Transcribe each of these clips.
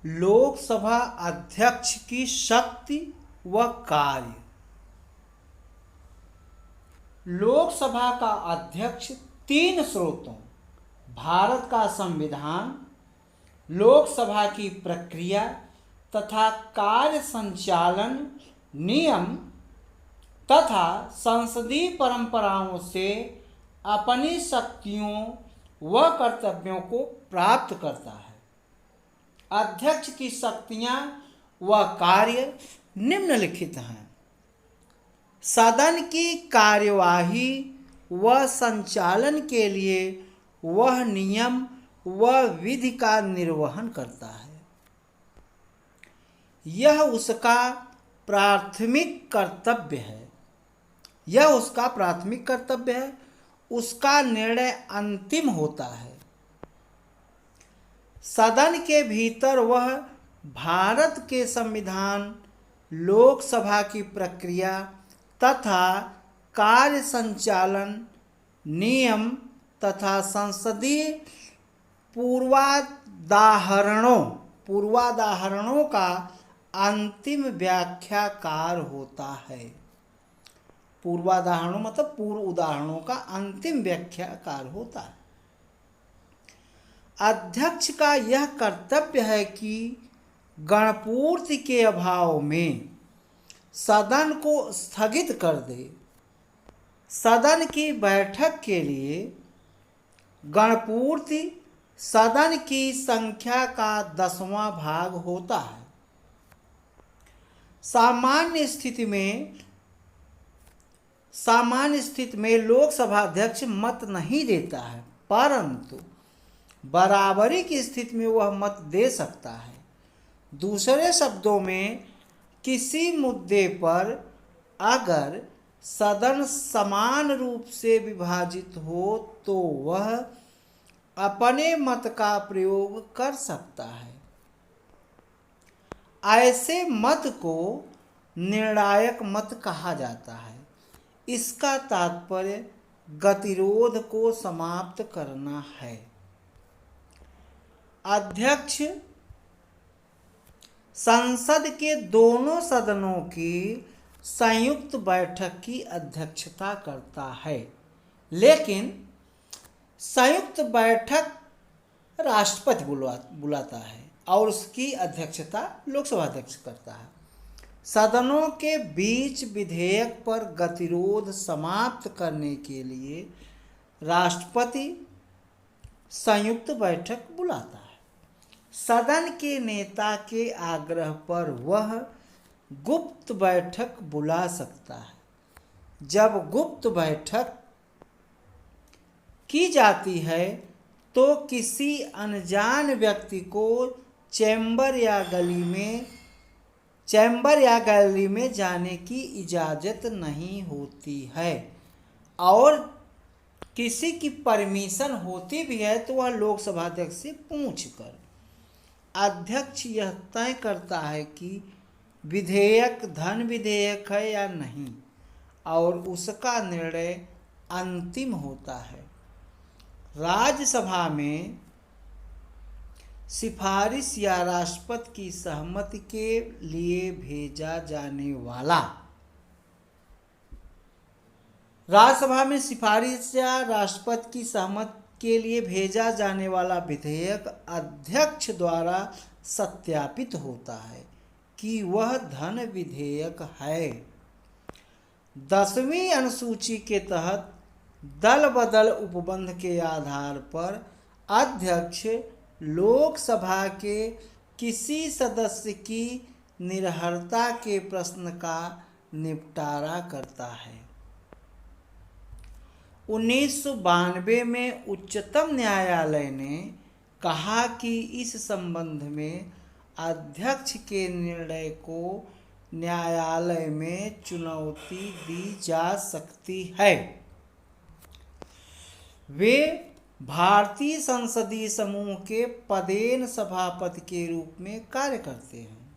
लोकसभा अध्यक्ष की शक्ति व कार्य। लोकसभा का अध्यक्ष 3 स्रोतों भारत का संविधान, लोकसभा की प्रक्रिया तथा कार्य संचालन नियम तथा संसदीय परंपराओं से अपनी शक्तियों व कर्तव्यों को प्राप्त करता है। अध्यक्ष की शक्तियां व कार्य निम्नलिखित हैं। सदन की कार्यवाही व संचालन के लिए वह नियम व विधि का निर्वहन करता है। यह उसका प्राथमिक कर्तव्य है। उसका निर्णय अंतिम होता है। सदन के भीतर वह भारत के संविधान, लोकसभा की प्रक्रिया तथा कार्य संचालन नियम तथा संसदीय पूर्वाधारणों का अंतिम व्याख्याकार होता है। पूर्वाधारणों मतलब पूर्व उदाहरणों का अंतिम व्याख्याकार होता है। अध्यक्ष का यह कर्तव्य है कि गणपूर्ति के अभाव में सदन को स्थगित कर दे। सदन की बैठक के लिए गणपूर्ति सदन की संख्या का 10वां भाग होता है। सामान्य स्थिति में लोकसभा अध्यक्ष मत नहीं देता है, परंतु बराबरी की स्थिति में वह मत दे सकता है। दूसरे शब्दों में, किसी मुद्दे पर अगर सदन समान रूप से विभाजित हो तो वह अपने मत का प्रयोग कर सकता है। ऐसे मत को निर्णायक मत कहा जाता है। इसका तात्पर्य गतिरोध को समाप्त करना है। अध्यक्ष संसद के दोनों सदनों की संयुक्त बैठक की अध्यक्षता करता है, लेकिन संयुक्त बैठक राष्ट्रपति बुलाता है और उसकी अध्यक्षता लोकसभा अध्यक्ष करता है। सदनों के बीच विधेयक पर गतिरोध समाप्त करने के लिए राष्ट्रपति संयुक्त बैठक बुलाता है। सदन के नेता के आग्रह पर वह गुप्त बैठक बुला सकता है। जब गुप्त बैठक की जाती है तो किसी अनजान व्यक्ति को चैम्बर या गैलरी में जाने की इजाज़त नहीं होती है, और किसी की परमिशन होती भी है तो वह लोकसभा अध्यक्ष से पूछकर। अध्यक्ष यह तय करता है कि विधेयक धन विधेयक है या नहीं, और उसका निर्णय अंतिम होता है। राज्यसभा में सिफारिश या राष्ट्रपति की सहमति के लिए भेजा जाने वाला राज्यसभा में सिफारिश या राष्ट्रपति की सहमति के लिए भेजा जाने वाला विधेयक अध्यक्ष द्वारा सत्यापित होता है कि वह धन विधेयक है। 10वीं अनुसूची के तहत दल बदल उपबंध के आधार पर अध्यक्ष लोकसभा के किसी सदस्य की निर्हरता के प्रश्न का निपटारा करता है। 1992 में उच्चतम न्यायालय ने कहा कि इस संबंध में अध्यक्ष के निर्णय को न्यायालय में चुनौती दी जा सकती है। वे भारतीय संसदीय समूह के पदेन सभापति के रूप में कार्य करते हैं,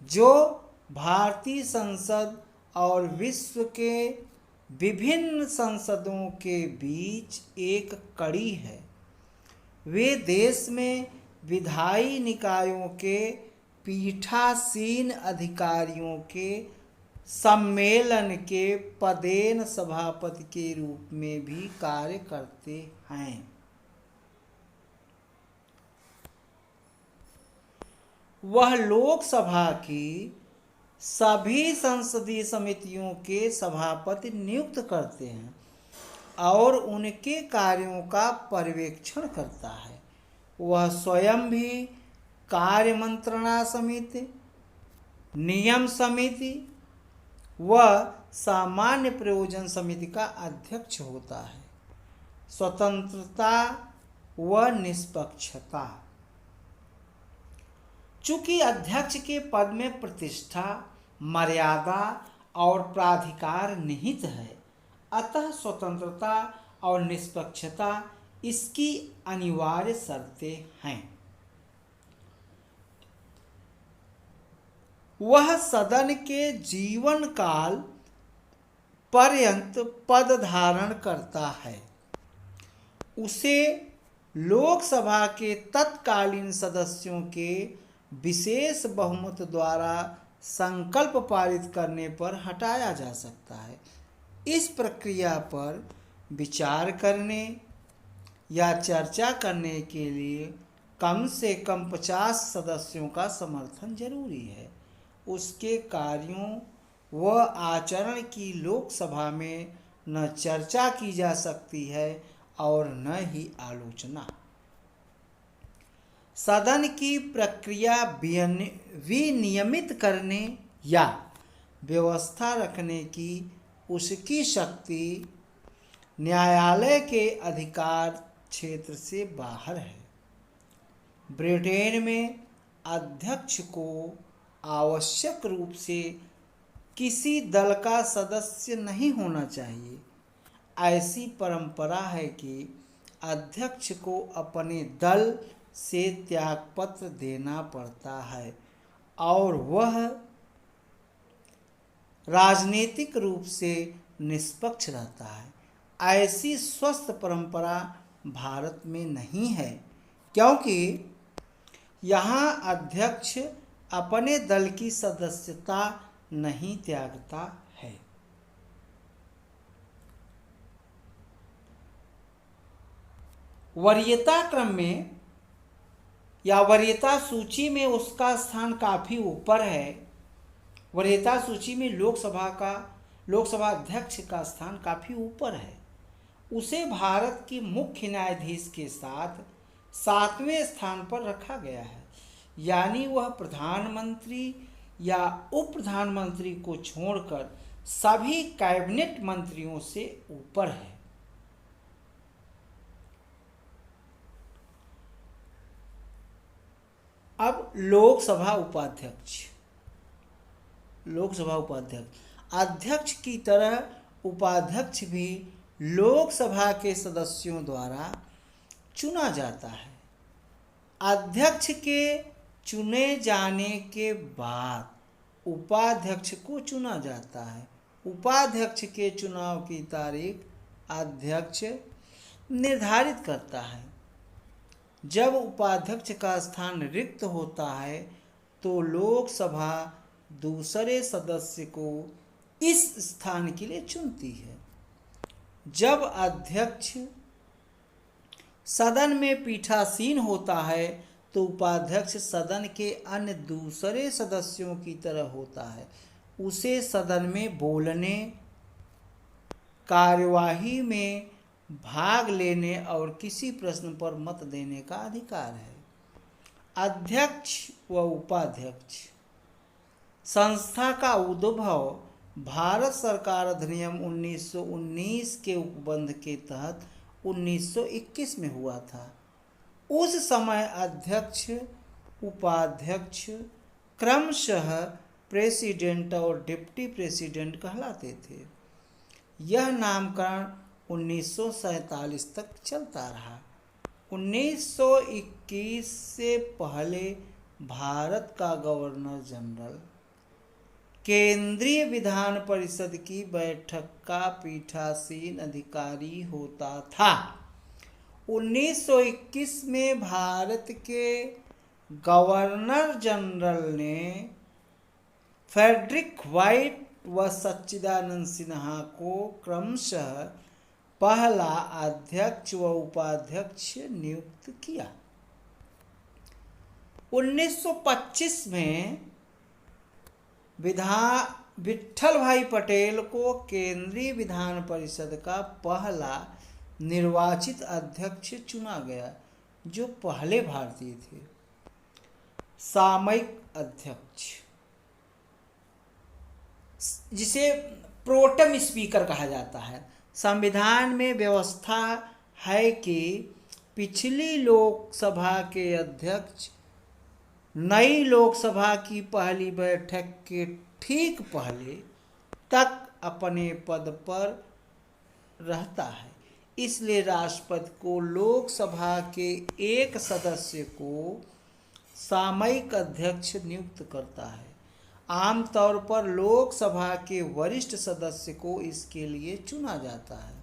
जो भारतीय संसद और विश्व के विभिन्न संसदों के बीच एक कड़ी है। वे देश में विधायी निकायों के पीठासीन अधिकारियों के सम्मेलन के पदेन सभापति के रूप में भी कार्य करते हैं। वह लोकसभा की सभी संसदीय समितियों के सभापति नियुक्त करते हैं और उनके कार्यों का पर्यवेक्षण करता है। वह स्वयं भी कार्य मंत्रणा समिति, नियम समिति व सामान्य प्रयोजन समिति का अध्यक्ष होता है। स्वतंत्रता व निष्पक्षता। चूंकि अध्यक्ष के पद में प्रतिष्ठा, मर्यादा और प्राधिकार निहित है, अतः स्वतंत्रता और निष्पक्षता इसकी अनिवार्य शर्तें हैं। वह सदन के जीवन काल पर्यंत पद धारण करता है। उसे लोकसभा के तत्कालीन सदस्यों के विशेष बहुमत द्वारा संकल्प पारित करने पर हटाया जा सकता है। इस प्रक्रिया पर विचार करने या चर्चा करने के लिए कम से कम 50 सदस्यों का समर्थन जरूरी है। उसके कार्यों व आचरण की लोकसभा में न चर्चा की जा सकती है और न ही आलोचना। सदन की प्रक्रिया विनियमित करने या व्यवस्था रखने की उसकी शक्ति न्यायालय के अधिकार क्षेत्र से बाहर है। ब्रिटेन में अध्यक्ष को आवश्यक रूप से किसी दल का सदस्य नहीं होना चाहिए। ऐसी परंपरा है कि अध्यक्ष को अपने दल से त्यागपत्र देना पड़ता है और वह राजनीतिक रूप से निष्पक्ष रहता है। ऐसी स्वस्थ परंपरा भारत में नहीं है, क्योंकि यहाँ अध्यक्ष अपने दल की सदस्यता नहीं त्यागता है। वरीयता क्रम में या वरीयता सूची में उसका स्थान काफ़ी ऊपर है। वरीयता सूची में लोकसभा अध्यक्ष का स्थान काफ़ी ऊपर है। उसे भारत के मुख्य न्यायाधीश के साथ 7वें स्थान पर रखा गया है, यानी वह प्रधानमंत्री या उप प्रधानमंत्री को छोड़कर सभी कैबिनेट मंत्रियों से ऊपर है। अब लोकसभा उपाध्यक्ष अध्यक्ष की तरह उपाध्यक्ष भी लोकसभा के सदस्यों द्वारा चुना जाता है। अध्यक्ष के चुने जाने के बाद उपाध्यक्ष को चुना जाता है। उपाध्यक्ष के चुनाव की तारीख अध्यक्ष निर्धारित करता है। जब उपाध्यक्ष का स्थान रिक्त होता है तो लोकसभा दूसरे सदस्य को इस स्थान के लिए चुनती है। जब अध्यक्ष सदन में पीठासीन होता है तो उपाध्यक्ष सदन के अन्य दूसरे सदस्यों की तरह होता है। उसे सदन में बोलने, कार्यवाही में भाग लेने और किसी प्रश्न पर मत देने का अधिकार है। अध्यक्ष व उपाध्यक्ष संस्था का उद्भव भारत सरकार अधिनियम 1919 के उपबंध के तहत 1921 में हुआ था। उस समय अध्यक्ष उपाध्यक्ष क्रमशः प्रेसिडेंट और डिप्टी प्रेसिडेंट कहलाते थे। यह नामकरण 1947 तक चलता रहा। 1921 से पहले भारत का गवर्नर जनरल केंद्रीय विधान परिषद की बैठक का पीठासीन अधिकारी होता था। 1921 में भारत के गवर्नर जनरल ने फ्रेडरिक व्हाइट व सच्चिदानंद सिन्हा को क्रमशः पहला अध्यक्ष व उपाध्यक्ष नियुक्त किया। 1925 में विट्ठल भाई पटेल को केंद्रीय विधान परिषद का पहला निर्वाचित अध्यक्ष चुना गया, जो पहले भारतीय थे। सामयिक अध्यक्ष, जिसे प्रोटेम स्पीकर कहा जाता है। संविधान में व्यवस्था है कि पिछली लोकसभा के अध्यक्ष नई लोकसभा की पहली बैठक के ठीक पहले तक अपने पद पर रहता है। इसलिए राष्ट्रपति को लोकसभा के एक सदस्य को सामयिक अध्यक्ष नियुक्त करता है। आमतौर पर लोकसभा के वरिष्ठ सदस्य को इसके लिए चुना जाता है।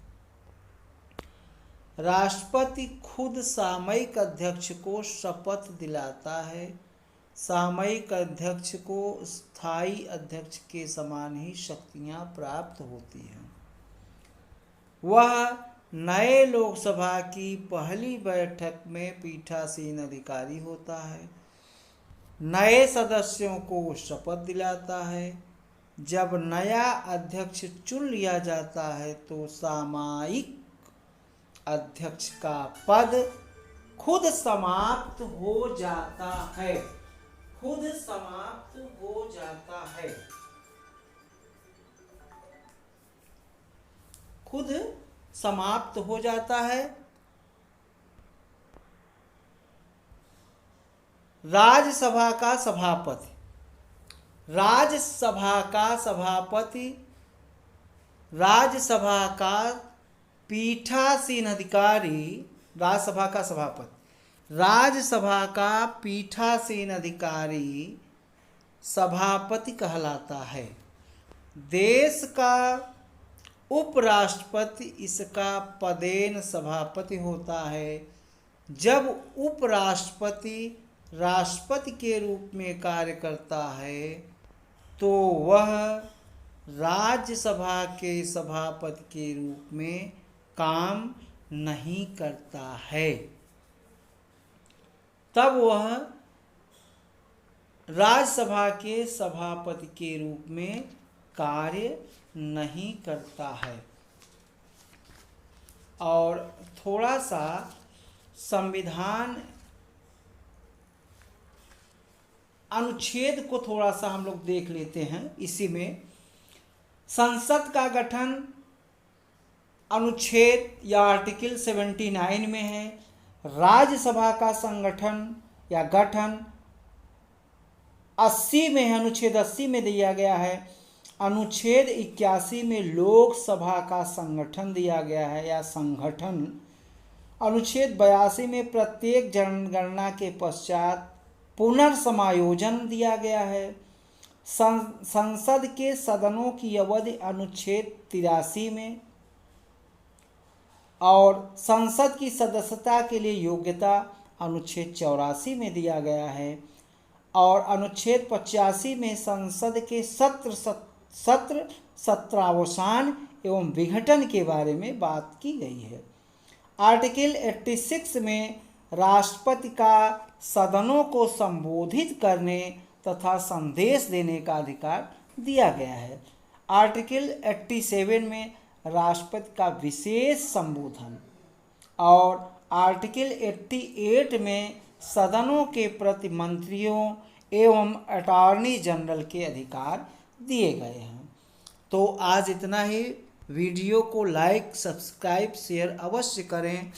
राष्ट्रपति खुद सामयिक अध्यक्ष को शपथ दिलाता है। सामयिक अध्यक्ष को स्थायी अध्यक्ष के समान ही शक्तियां प्राप्त होती हैं। वह नए लोकसभा की पहली बैठक में पीठासीन अधिकारी होता है, नए सदस्यों को शपथ दिलाता है। जब नया अध्यक्ष चुन लिया जाता है तो सामयिक अध्यक्ष का पद खुद समाप्त हो जाता है। खुद समाप्त हो जाता है। खुद समाप्त हो जाता है। राज्यसभा का सभापति, राज्यसभा का सभापति, राज्यसभा का पीठासीन अधिकारी, राज्यसभा का सभापति, राज्यसभा का पीठासीन अधिकारी सभापति कहलाता है। देश का उपराष्ट्रपति इसका पदेन सभापति होता है। जब उपराष्ट्रपति राष्ट्रपति के रूप में कार्य करता है तो वह राज्यसभा के सभापति के रूप में काम नहीं करता है। तब वह राज्यसभा के सभापति के रूप में कार्य नहीं करता है। और थोड़ा सा संविधान अनुच्छेद को थोड़ा सा हम लोग देख लेते हैं। इसी में संसद का गठन अनुच्छेद या आर्टिकल 79 में है। राज्यसभा का संगठन या गठन 80 में है, अनुच्छेद 80 में दिया गया है। अनुच्छेद 81 में लोकसभा का संगठन दिया गया है या संगठन। अनुच्छेद 82 में प्रत्येक जनगणना के पश्चात पुनर्समायोजन दिया गया है। संसद के सदनों की अवधि अनुच्छेद 83 में, और संसद की सदस्यता के लिए योग्यता अनुच्छेद 84 में दिया गया है। और अनुच्छेद 85 में संसद के सत्रावसान एवं विघटन के बारे में बात की गई है। आर्टिकल 86 में राष्ट्रपति का सदनों को संबोधित करने तथा संदेश देने का अधिकार दिया गया है। आर्टिकल 87 में राष्ट्रपति का विशेष संबोधन, और आर्टिकल 88 में सदनों के प्रति मंत्रियों एवं अटॉर्नी जनरल के अधिकार दिए गए हैं। तो आज इतना ही। वीडियो को लाइक, सब्सक्राइब, शेयर अवश्य करें।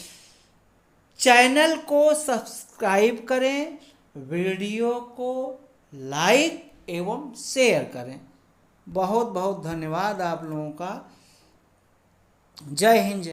चैनल को सब्सक्राइब करें, वीडियो को लाइक एवं शेयर करें। बहुत बहुत धन्यवाद आप लोगों का। जय हिंद।